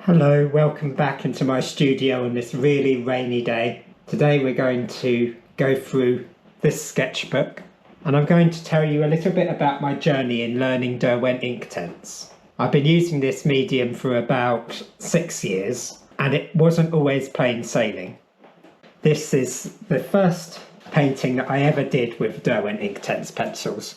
Hello, welcome back into my studio on this really rainy day. Today we're going to go through this sketchbook and I'm going to tell you a little bit about my journey in learning Derwent Inktense. I've been using this medium for about 6 years and it wasn't always plain sailing. This is the first painting that I ever did with Derwent Inktense pencils,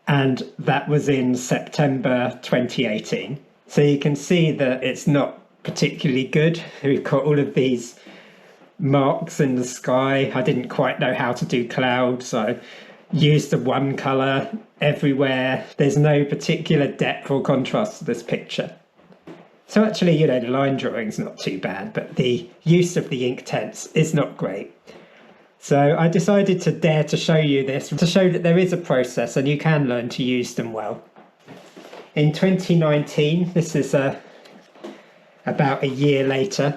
and that was in September 2018. So you can see that it's not particularly good. We've got all of these marks in the sky. I didn't quite know how to do clouds, so I used the one colour everywhere. There's no particular depth or contrast to this picture. So actually, the line drawing's not too bad, but the use of the Inktense is not great. So I decided to dare to show you this, to show that there is a process and you can learn to use them well. In 2019, this is about a year later,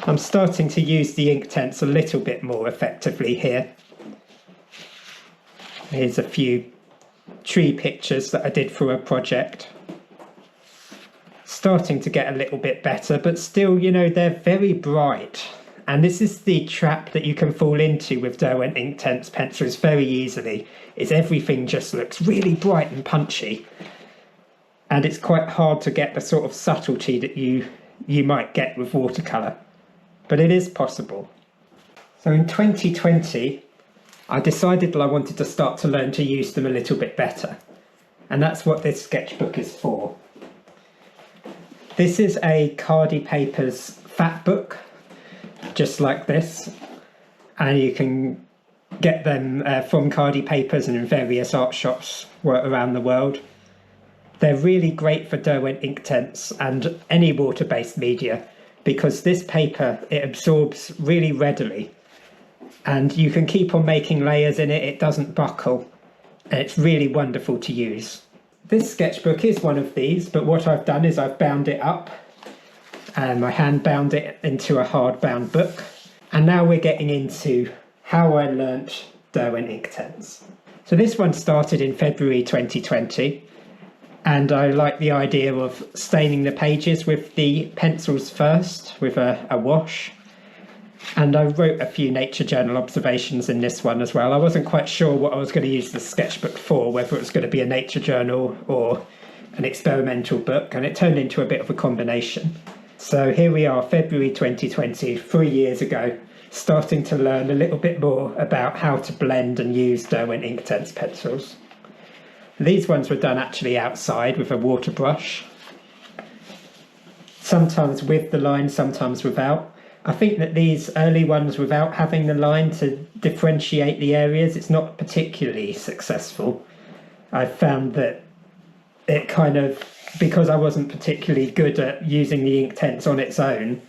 I'm starting to use the Inktense a little bit more effectively here. Here's a few tree pictures that I did for a project. Starting to get a little bit better, but still, they're very bright. And this is the trap that you can fall into with Derwent Inktense pencils very easily, is everything just looks really bright and punchy. And it's quite hard to get the sort of subtlety that you might get with watercolour. But it is possible. So in 2020, I decided that I wanted to start to learn to use them a little bit better. And that's what this sketchbook is for. This is a Cardi Papers fat book, just like this, and you can get them from Cardi Papers and in various art shops around the world. They're really great for Derwent Inktense and any water-based media because this paper, it absorbs really readily and you can keep on making layers in it. It doesn't buckle and it's really wonderful to use. This sketchbook is one of these, but what I've done is I've bound it up and I hand bound it into a hardbound book. And now we're getting into how I learnt Derwent Inktense. So this one started in February 2020, and I like the idea of staining the pages with the pencils first with a wash. And I wrote a few nature journal observations in this one as well. I wasn't quite sure what I was going to use the sketchbook for, whether it was going to be a nature journal or an experimental book, and it turned into a bit of a combination. So here we are, February 2020, 3 years ago, starting to learn a little bit more about how to blend and use Derwent Inktense pencils. These ones were done actually outside with a water brush, sometimes with the line, sometimes without. I think that these early ones without having the line to differentiate the areas, it's not particularly successful. I found that it because I wasn't particularly good at using the Inktense on its own,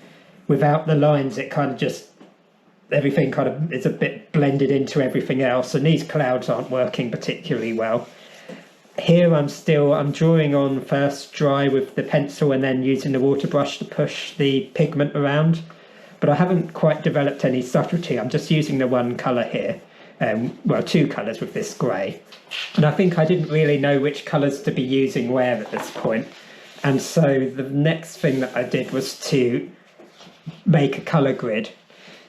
without the lines it everything is a bit blended into everything else, and these clouds aren't working particularly well. Here I'm drawing on first dry with the pencil and then using the water brush to push the pigment around, but I haven't quite developed any subtlety. I'm just using the one colour here, two colours with this grey. And I think I didn't really know which colours to be using where at this point. And so the next thing that I did was to make a colour grid.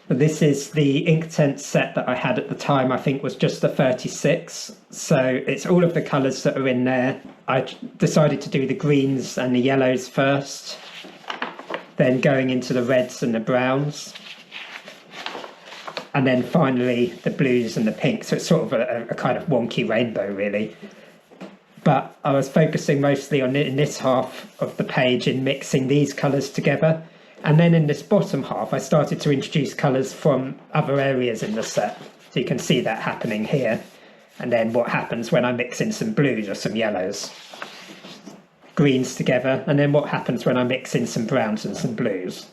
This is the Inktense set that I had at the time, I think was just the 36. So it's all of the colours that are in there. I decided to do the greens and the yellows first, then going into the reds and the browns, and then finally the blues and the pinks. So it's sort of a kind of wonky rainbow, really. But I was focusing mostly on in this half of the page in mixing these colours together. And then in this bottom half, I started to introduce colours from other areas in the set. So you can see that happening here. And then what happens when I mix in some blues or some yellows, greens together, and then what happens when I mix in some browns and some blues.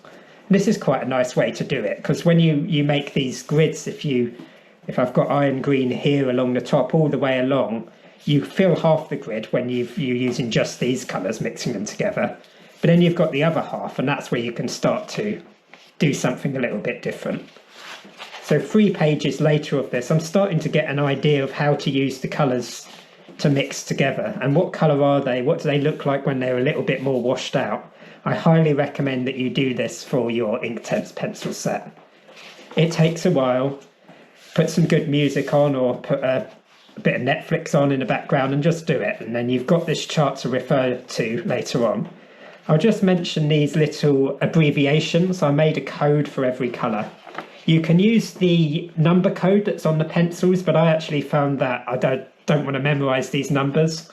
This is quite a nice way to do it, because when you make these grids, if I've got iron green here along the top all the way along, you fill half the grid when you're using just these colours, mixing them together. But then you've got the other half, and that's where you can start to do something a little bit different. So 3 pages later of this, I'm starting to get an idea of how to use the colours to mix together. And what colour are they? What do they look like when they're a little bit more washed out? I highly recommend that you do this for your Inktense pencil set. It takes a while. Put some good music on, or put a bit of Netflix on in the background and just do it. And then you've got this chart to refer to later on. I'll just mention these little abbreviations. I made a code for every colour. You can use the number code that's on the pencils, but I actually found that I don't want to memorise these numbers.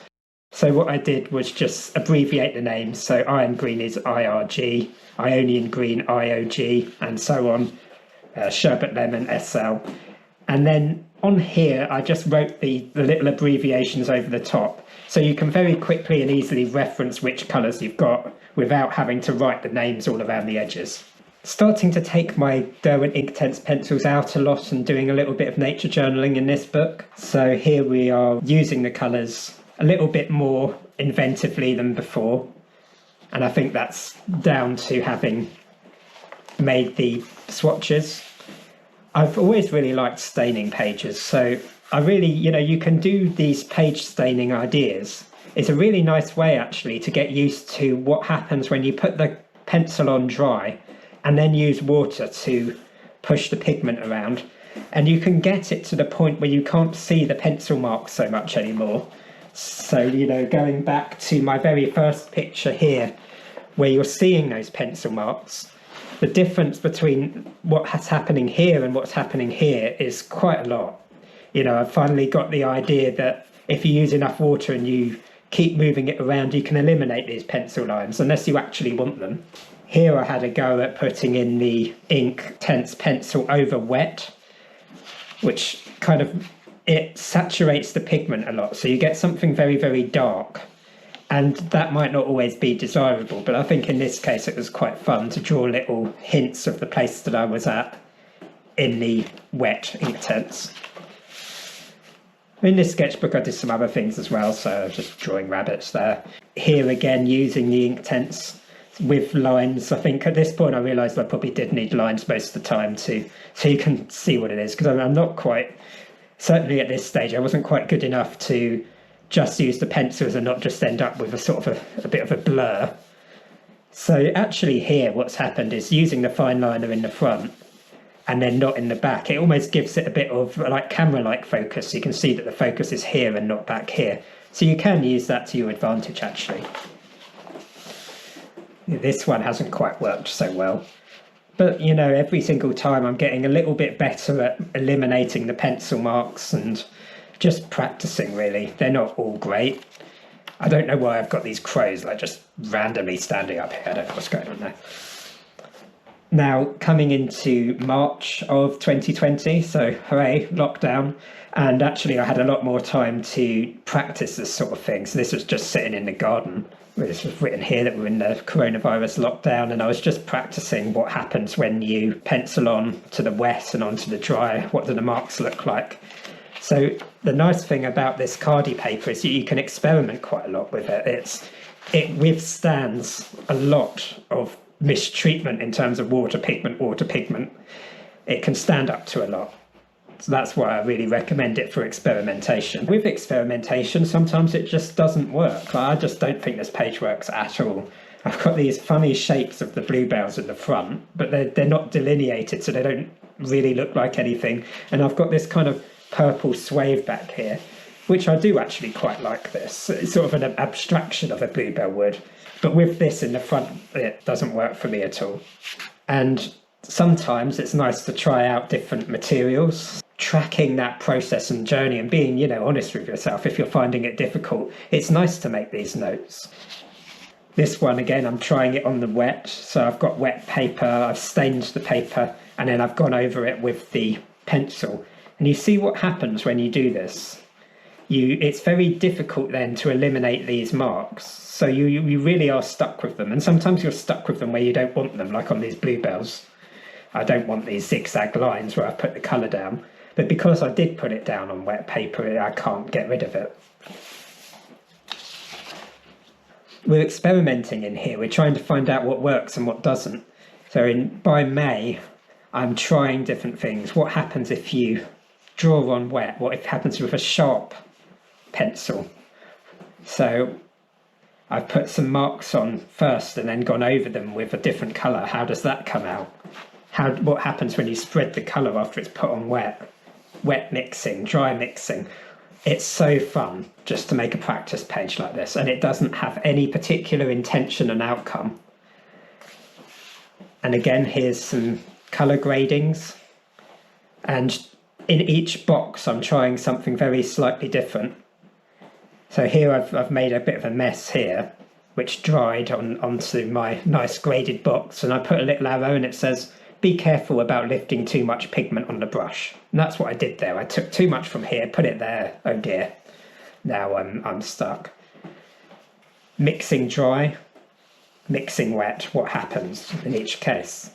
So what I did was just abbreviate the names. So iron green is IRG, Ionian green IOG, and so on. Sherbet lemon SL. And then on here, I just wrote the little abbreviations over the top. So you can very quickly and easily reference which colours you've got without having to write the names all around the edges. Starting to take my Derwent Inktense pencils out a lot and doing a little bit of nature journaling in this book. So here we are using the colours a little bit more inventively than before. And I think that's down to having made the swatches. I've always really liked staining pages, so I really, you can do these page staining ideas. It's a really nice way actually to get used to what happens when you put the pencil on dry and then use water to push the pigment around. And you can get it to the point where you can't see the pencil marks so much anymore. So, going back to my very first picture here, where you're seeing those pencil marks, the difference between what's happening here and what's happening here is quite a lot. I've finally got the idea that if you use enough water and you keep moving it around, you can eliminate these pencil lines, unless you actually want them. Here I had a go at putting in the Inktense pencil over wet, which it saturates the pigment a lot. So you get something very, very dark. And that might not always be desirable, but I think in this case it was quite fun to draw little hints of the place that I was at in the wet Inktense. In this sketchbook I did some other things as well, so I was just drawing rabbits there. Here again, using the Inktense with lines. I think at this point I realised I probably did need lines most of the time too, so you can see what it is, because I'm not quite, certainly at this stage, I wasn't quite good enough to just use the pencils and not just end up with a sort of a bit of a blur. So actually here what's happened is using the fine liner in the front and then not in the back, it almost gives it a bit of like camera-like focus. You can see that the focus is here and not back here. So you can use that to your advantage actually. This one hasn't quite worked so well. But every single time I'm getting a little bit better at eliminating the pencil marks and just practicing really. They're not all great. I don't know why I've got these crows like just randomly standing up here. I don't know what's going on there. Now coming into March of 2020, so hooray, lockdown, and actually I had a lot more time to practice this sort of thing. So this was just sitting in the garden. This was written here that we're in the coronavirus lockdown, and I was just practicing what happens when you pencil on to the wet and onto the dry. What do the marks look like? So the nice thing about this cardi paper is that you can experiment quite a lot with it. It withstands a lot of mistreatment in terms of water pigment. It can stand up to a lot. So that's why I really recommend it for experimentation. With experimentation, sometimes it just doesn't work. I just don't think this page works at all. I've got these funny shapes of the bluebells at the front, but they're not delineated, so they don't really look like anything. And I've got this kind of purple swathe back here, which I do actually quite like this. It's sort of an abstraction of a bluebell would, but with this in the front, it doesn't work for me at all. And sometimes it's nice to try out different materials, tracking that process and journey and being, honest with yourself. If you're finding it difficult, it's nice to make these notes. This one, again, I'm trying it on the wet. So I've got wet paper, I've stained the paper, and then I've gone over it with the pencil. And you see what happens when you do this. It's very difficult then to eliminate these marks. So you really are stuck with them. And sometimes you're stuck with them where you don't want them, like on these bluebells. I don't want these zigzag lines where I've put the colour down. But because I did put it down on wet paper, I can't get rid of it. We're experimenting in here. We're trying to find out what works and what doesn't. So by May, I'm trying different things. What happens if you draw on wet? What happens with a sharp pencil? So I've put some marks on first and then gone over them with a different colour. How does that come out? What happens when you spread the colour after it's put on wet? Wet mixing, dry mixing. It's so fun just to make a practice page like this, and it doesn't have any particular intention and outcome. And again, here's some colour gradings, and in each box I'm trying something very slightly different. So here I've made a bit of a mess here, which dried onto my nice graded box, and I put a little arrow and it says, be careful about lifting too much pigment on the brush. And that's what I did there. I took too much from here, put it there, oh dear. Now I'm stuck. Mixing dry, mixing wet, what happens in each case?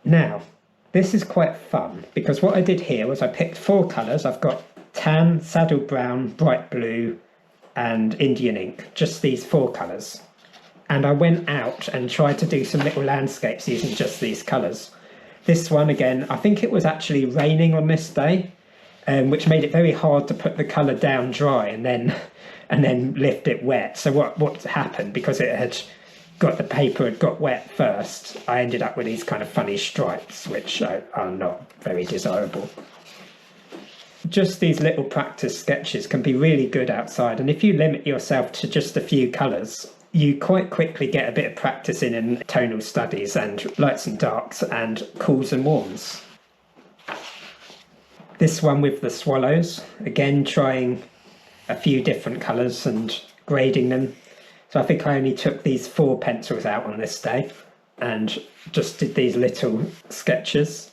Now, this is quite fun, because what I did here was I picked 4 colours. I've got tan, saddle brown, bright blue, and Indian ink, just these 4 colours. And I went out and tried to do some little landscapes using just these colours. This one, again, I think it was actually raining on this day, which made it very hard to put the colour down dry and then lift it wet. So what happened, because the paper had got wet first, I ended up with these kind of funny stripes, which are not very desirable. Just these little practice sketches can be really good outside, and if you limit yourself to just a few colours, you quite quickly get a bit of practice in tonal studies and lights and darks and cools and warms. This one with the swallows, again trying a few different colours and grading them. So I think I only took these 4 pencils out on this day and just did these little sketches.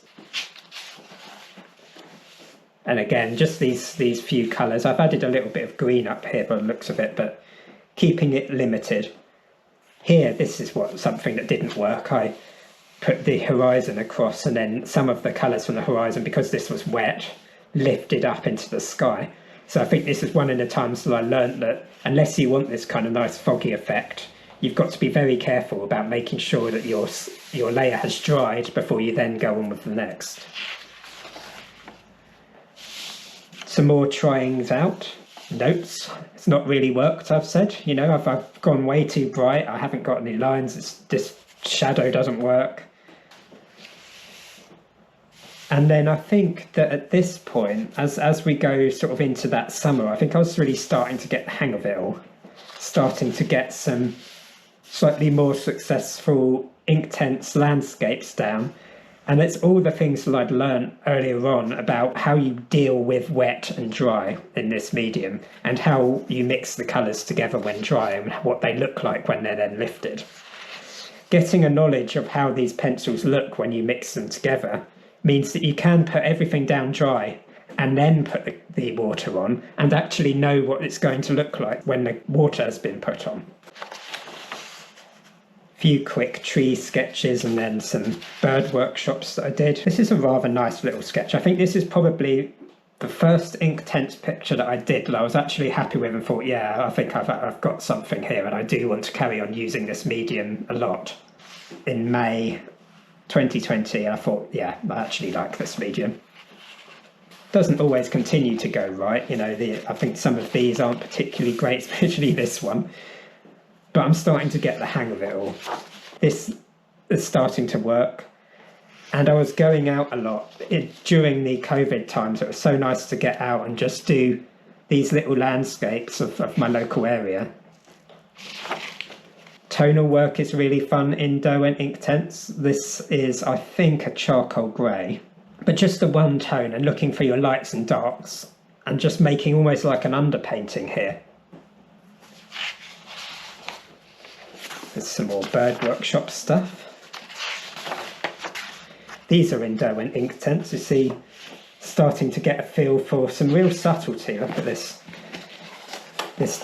And again, just these few colours. I've added a little bit of green up here by the looks of it, but keeping it limited. Here, this is something that didn't work. I put the horizon across, and then some of the colours from the horizon, because this was wet, lifted up into the sky. So I think this is one of the times that I learnt that unless you want this kind of nice foggy effect, you've got to be very careful about making sure that your layer has dried before you then go on with the next. Some more tryings out. Notes, it's not really worked, I've said. You know, I've gone way too bright, I haven't got any lines, this shadow doesn't work. And then I think that at this point, as we go sort of into that summer, I think I was really starting to get the hang of it all, starting to get some slightly more successful Inktense landscapes down. And it's all the things that I'd learned earlier on about how you deal with wet and dry in this medium, and how you mix the colours together when dry and what they look like when they're then lifted. Getting a knowledge of how these pencils look when you mix them together means that you can put everything down dry and then put the water on and actually know what it's going to look like when the water has been put on. Few quick tree sketches and then some bird workshops that I did. This is a rather nice little sketch. I think this is probably the first Inktense picture that I did that I was actually happy with and thought, yeah, I think I've got something here and I do want to carry on using this medium a lot. In May 2020, I thought, yeah, I actually like this medium. Doesn't always continue to go right, you know, I think some of these aren't particularly great, especially this one. But I'm starting to get the hang of it all. This is starting to work. And I was going out a lot during the COVID times. It was so nice to get out and just do these little landscapes of my local area. Tonal work is really fun in Derwent Inktense. This is, I think, a charcoal grey, but just the one tone, and looking for your lights and darks and just making almost like an underpainting here. There's some more bird workshop stuff. These are in Derwent Inktense. You see, starting to get a feel for some real subtlety. Look at this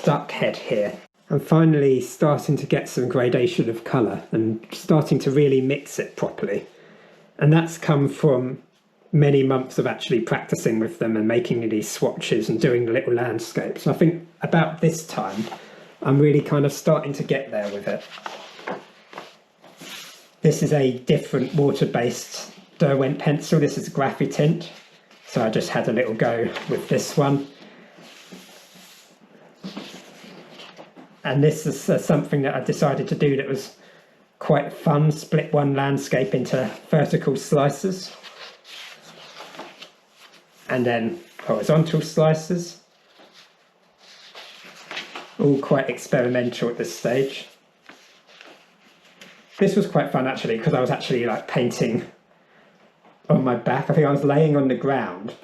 duck head here. And finally starting to get some gradation of colour and starting to really mix it properly. And that's come from many months of actually practicing with them and making these swatches and doing the little landscapes. I think about this time I'm really kind of starting to get there with it. This is a different water-based Derwent pencil. This is a graphitint, so I just had a little go with this one. And this is something that I decided to do that was quite fun, split one landscape into vertical slices and then horizontal slices. All quite experimental at this stage. This was quite fun actually, because I was actually like painting on my back. I think I was laying on the ground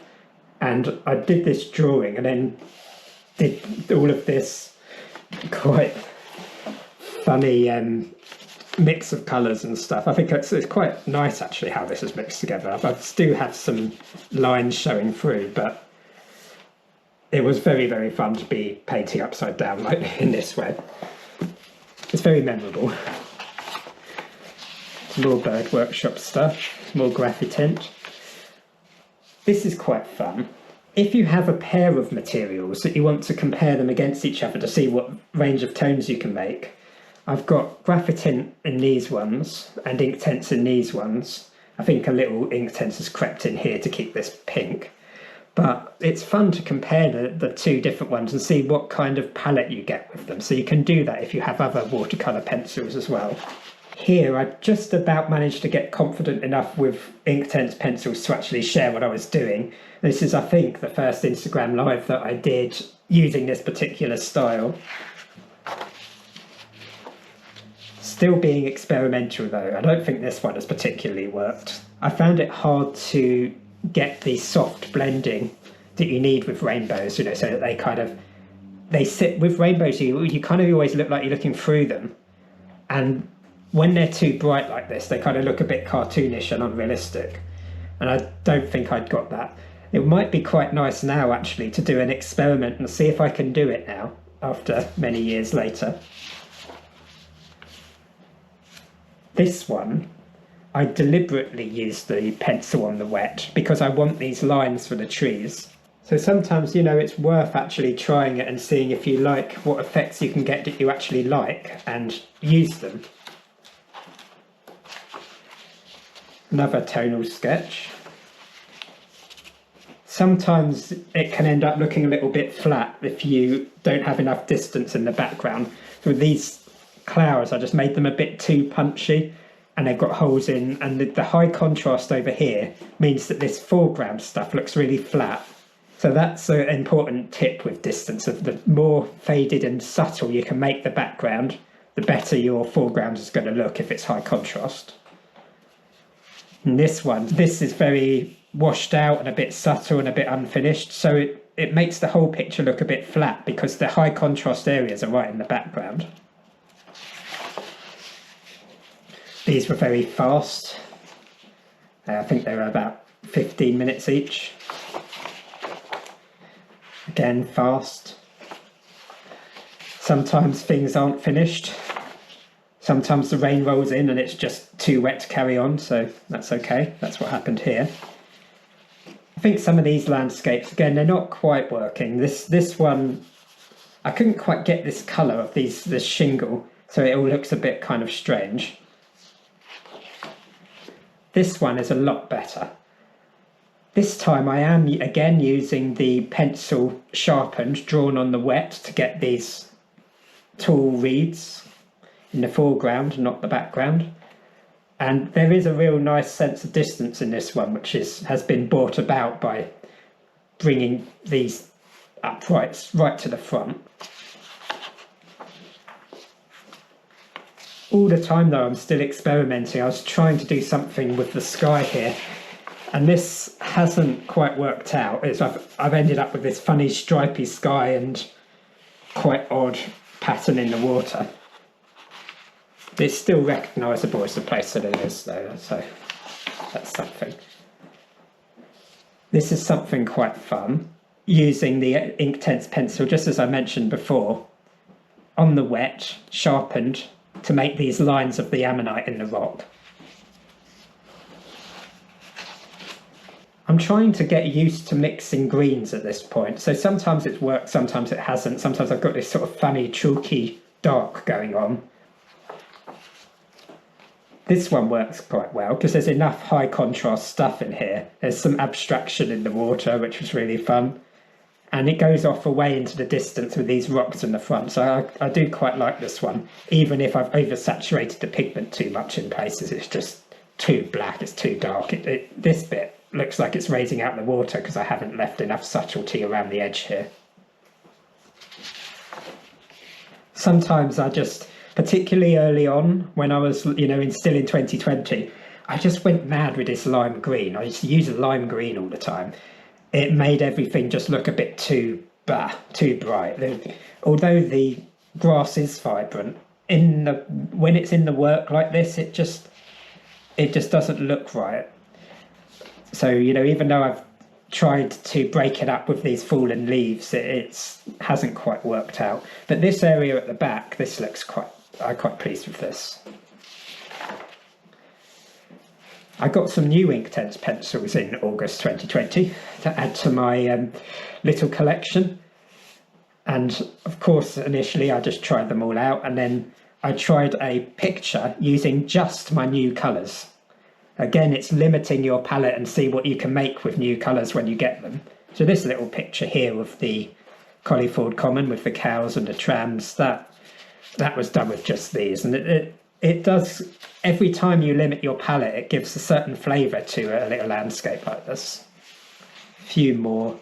and I did this drawing and then did all of this quite funny mix of colours and stuff. I think it's quite nice actually how this is mixed together. I still have some lines showing through, but it was very, very fun to be painting upside down like in this way. It's very memorable. More Bird Workshop stuff, more Graphitint. This is quite fun. If you have a pair of materials that you want to compare them against each other to see what range of tones you can make, I've got Graphitint in these ones and Inktense in these ones. I think a little Inktense has crept in here to keep this pink. But it's fun to compare the two different ones and see what kind of palette you get with them. So you can do that if you have other watercolour pencils as well. Here I just about managed to get confident enough with Inktense pencils to actually share what I was doing. This is, I think, the first Instagram live that I did using this particular style. Still being experimental though. I don't think this one has particularly worked. I found it hard to get the soft blending that you need with rainbows, so that they sit with rainbows, you kind of always look like you're looking through them, and when they're too bright like this they kind of look a bit cartoonish and unrealistic, and I don't think I'd got that. It might be quite nice now actually to do an experiment and see if I can do it now after many years later. This one I deliberately use the pencil on the wet because I want these lines for the trees. So sometimes, it's worth actually trying it and seeing if you like what effects you can get that you actually like and use them. Another tonal sketch. Sometimes it can end up looking a little bit flat if you don't have enough distance in the background. So with these clouds, I just made them a bit too punchy. And they've got holes in, and the high contrast over here means that this foreground stuff looks really flat. So that's an important tip with distance. Of the more faded and subtle you can make the background, the better your foreground is going to look if it's high contrast. And this is very washed out and a bit subtle and a bit unfinished, so it makes the whole picture look a bit flat because the high contrast areas are right in the background. These were very fast. I think they were about 15 minutes each. Again, fast. Sometimes things aren't finished. Sometimes the rain rolls in and it's just too wet to carry on, so that's okay. That's what happened here. I think some of these landscapes, again, they're not quite working. This one, I couldn't quite get this colour of this shingle, so it all looks a bit kind of strange. This one is a lot better. This time I am again using the pencil sharpened, drawn on the wet to get these tall reeds in the foreground, not the background. And there is a real nice sense of distance in this one, which has been brought about by bringing these uprights right to the front. All the time though I'm still experimenting. I was trying to do something with the sky here and this hasn't quite worked out. I've ended up with this funny stripy sky and quite odd pattern in the water. It's still recognisable as the place that it is though, so that's something. This is something quite fun, using the Inktense pencil just as I mentioned before, on the wet, sharpened, to make these lines of the ammonite in the rock. I'm trying to get used to mixing greens at this point, so sometimes it's worked, sometimes it hasn't, sometimes I've got this sort of funny chalky dark going on. This one works quite well because there's enough high contrast stuff in here. There's some abstraction in the water which was really fun, and it goes off away into the distance with these rocks in the front. So I do quite like this one, even if I've oversaturated the pigment too much in places. It's just too black, it's too dark. This bit looks like it's raising out the water because I haven't left enough subtlety around the edge here. Sometimes I just, particularly early on when I was, still in 2020, I just went mad with this lime green. I used to use lime green all the time. It made everything just look a bit too bright. Although the grass is vibrant, when it's in the work like this, it just doesn't look right. So, even though I've tried to break it up with these fallen leaves, it hasn't quite worked out. But this area at the back, this looks I'm quite pleased with this. I got some new Inktense pencils in August 2020 to add to my little collection. And of course, initially I just tried them all out, and then I tried a picture using just my new colours. Again, it's limiting your palette and see what you can make with new colours when you get them. So this little picture here of the Colliford Common with the cows and the trams, that was done with just these. And it does, every time you limit your palette, it gives a certain flavour to a little landscape like this. A few more.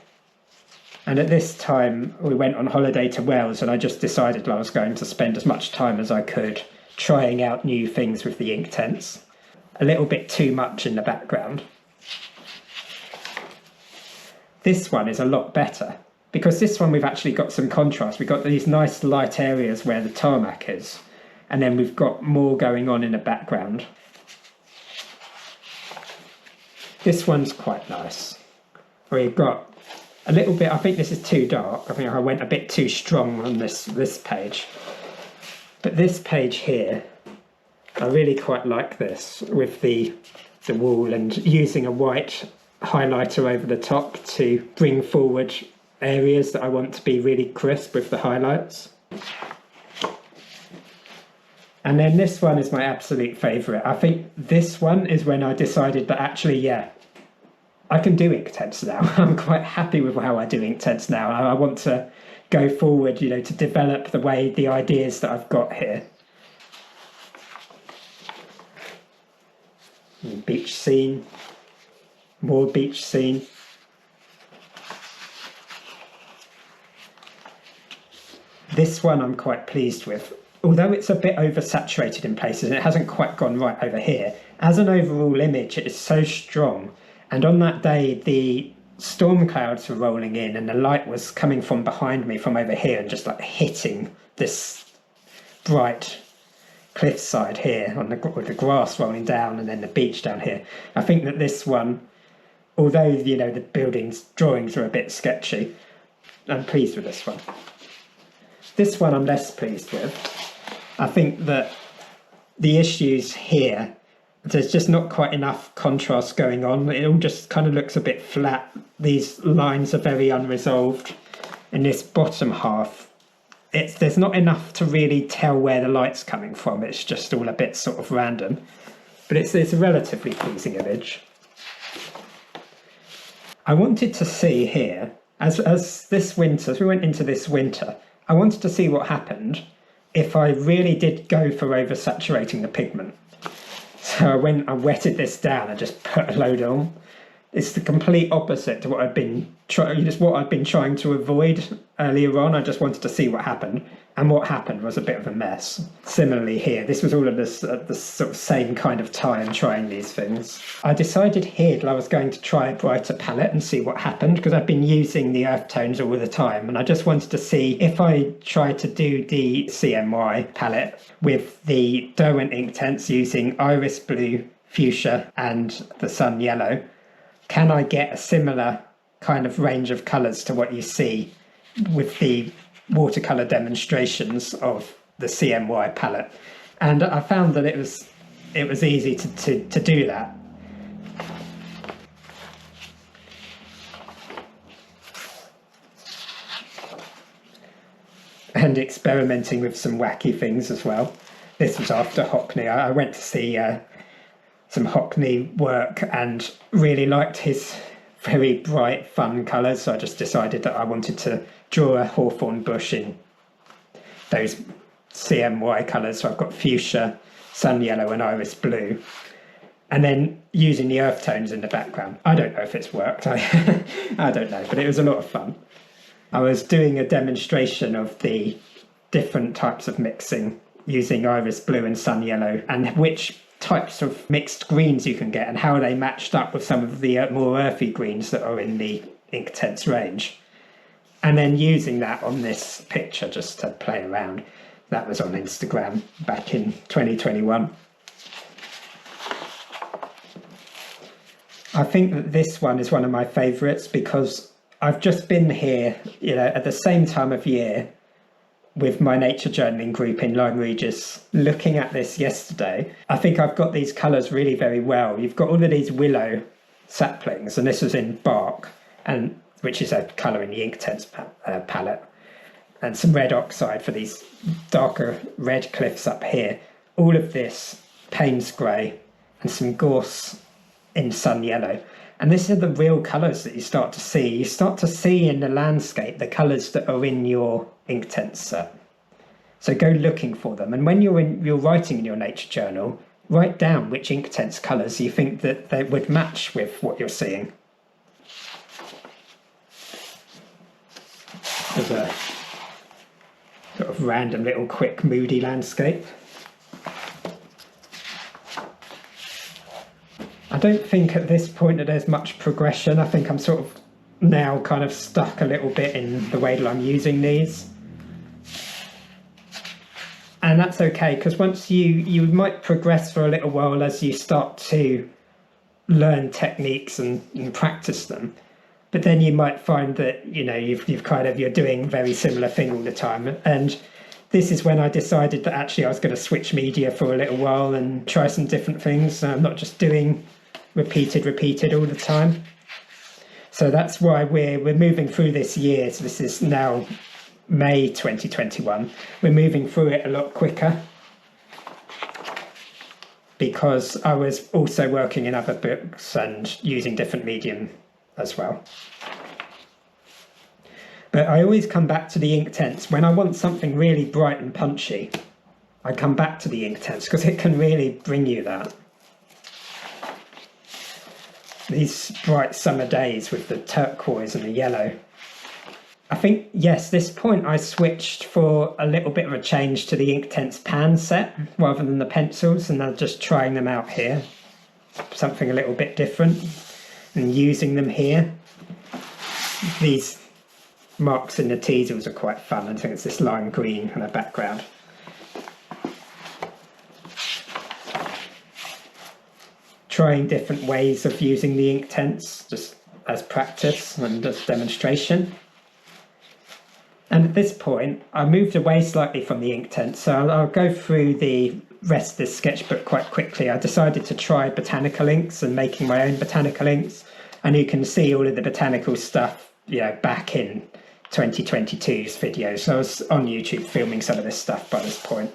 And at this time, we went on holiday to Wales, and I just decided I was going to spend as much time as I could trying out new things with the Inktense. A little bit too much in the background. This one is a lot better, because this one we've actually got some contrast. We've got these nice light areas where the tarmac is, and then we've got more going on in the background. This one's quite nice. We've got a little bit, I think this is too dark. I think I went a bit too strong on this page. But this page here, I really quite like this with the wall, and using a white highlighter over the top to bring forward areas that I want to be really crisp with the highlights. And then this one is my absolute favourite. I think this one is when I decided that actually, yeah, I can do Inktense now. I'm quite happy with how I do Inktense now. I want to go forward, to develop the ideas that I've got here. Beach scene, more beach scene. This one I'm quite pleased with. Although it's a bit oversaturated in places and it hasn't quite gone right over here, as an overall image it is so strong. And on that day the storm clouds were rolling in and the light was coming from behind me from over here and just like hitting this bright cliffside here with the grass rolling down and then the beach down here. I think that this one, although the building's drawings are a bit sketchy, I'm pleased with this one. This one I'm less pleased with. I think that the issues here, there's just not quite enough contrast going on. It all just kind of looks a bit flat. These lines are very unresolved. In this bottom half, there's not enough to really tell where the light's coming from. It's just all a bit sort of random. But it's a relatively pleasing image. I wanted to see here, as this winter, as we went into this winter, I wanted to see what happened if I really did go for oversaturating the pigment. So I wetted this down and just put a load on. It's the complete opposite to what I'd been trying to avoid earlier on. I just wanted to see what happened, and what happened was a bit of a mess. Similarly here, this was all at the sort of same kind of time trying these things. I decided here that I was going to try a brighter palette and see what happened, because I've been using the earth tones all the time, and I just wanted to see if I try to do the CMY palette with the Derwent Inktense using iris blue, fuchsia and the sun yellow. Can I get a similar kind of range of colours to what you see with the watercolour demonstrations of the CMY palette? And I found that it was easy to do that. And experimenting with some wacky things as well. This was after Hockney. I went to see some Hockney work and really liked his very bright, fun colours. So I just decided that I wanted to draw a hawthorn bush in those CMY colours. So I've got fuchsia, sun yellow and iris blue. And then using the earth tones in the background. I don't know if it's worked. I don't know, but it was a lot of fun. I was doing a demonstration of the different types of mixing using iris blue and sun yellow, and which types of mixed greens you can get and how they matched up with some of the more earthy greens that are in the Inktense range. And then using that on this picture just to play around. That was on Instagram back in 2021. I think that this one is one of my favourites because I've just been here, at the same time of year with my nature journaling group in Lyme Regis, looking at this yesterday. I think I've got these colours really very well. You've got all of these willow saplings, and this was in bark, and which is a colour in the Inktense palette, and some red oxide for these darker red cliffs up here. All of this Payne's grey and some gorse in sun yellow. And these are the real colours that you start to see. You start to see in the landscape the colours that are in your Inktense set. So go looking for them. And when you're writing in your nature journal, write down which Inktense colours you think that they would match with what you're seeing. There's a sort of random little quick moody landscape. I don't think at this point that there's much progression. I think I'm sort of now kind of stuck a little bit in the way that I'm using these. And that's okay, because once you might progress for a little while as you start to learn techniques and practice them. But then you might find that, you're doing a very similar thing all the time. And this is when I decided that actually I was going to switch media for a little while and try some different things. I'm not just doing repeated all the time. So that's why we're moving through this year. So this is now May 2021. We're moving through it a lot quicker because I was also working in other books and using different medium as well. But I always come back to the Inktense when I want something really bright and punchy. I come back to the Inktense because it can really bring you that. These bright summer days with the turquoise and the yellow. I think, yes, this point I switched for a little bit of a change to the Inktense pan set rather than the pencils, and I'm just trying them out here. Something a little bit different and using them here. These marks in the teasels are quite fun. I think it's this lime green kind of background. Trying different ways of using the Inktense just as practice and as demonstration. And at this point, I moved away slightly from the Inktense, so I'll go through the rest of this sketchbook quite quickly. I decided to try botanical inks and making my own botanical inks, and you can see all of the botanical stuff, back in 2022's videos. So I was on YouTube filming some of this stuff by this point.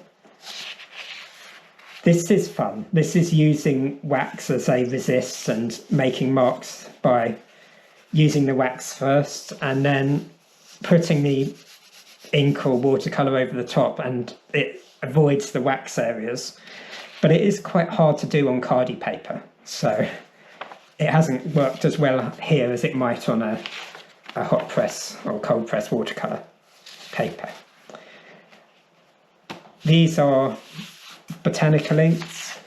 This is fun. This is using wax as a resist and making marks by using the wax first and then putting the ink or watercolour over the top, and it avoids the wax areas. But it is quite hard to do on cardi paper, so it hasn't worked as well here as it might on a hot press or cold press watercolour paper. These are botanical inks,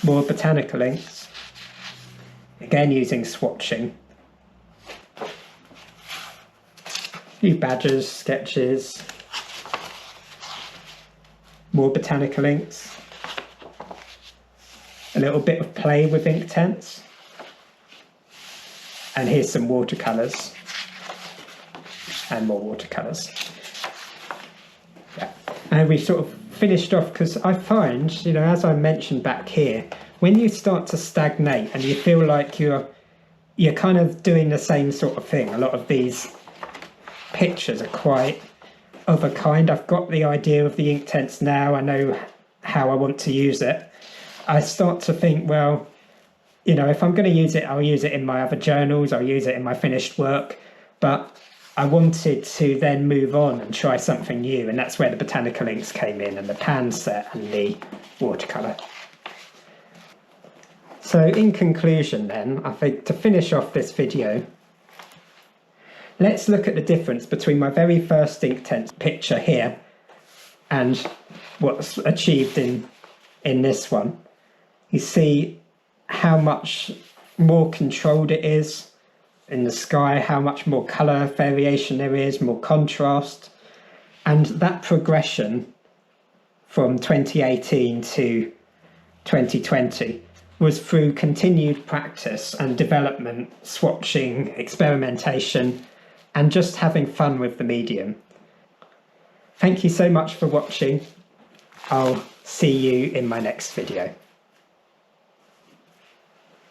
more botanical inks, again using swatching. A few badgers, sketches, more botanical inks, a little bit of play with Inktense, and here's some watercolours and more watercolours. Yeah. And we sort of finished off because I find, as I mentioned back here, when you start to stagnate and you feel like you're kind of doing the same sort of thing, a lot of these pictures are quite of a kind. I've got the idea of the Inktense now, I know how I want to use it. I start to think, well, you know, if I'm going to use it, I'll use it in my other journals, I'll use it in my finished work, but I wanted to then move on and try something new, and that's where the botanical inks came in, and the pan set and the watercolour. So in conclusion then, I think to finish off this video, let's look at the difference between my very first Inktense picture here and what's achieved in this one. You see how much more controlled it is in the sky, how much more colour variation there is, more contrast. And that progression from 2018 to 2020 was through continued practice and development, swatching, experimentation, and just having fun with the medium. Thank you so much for watching. I'll see you in my next video.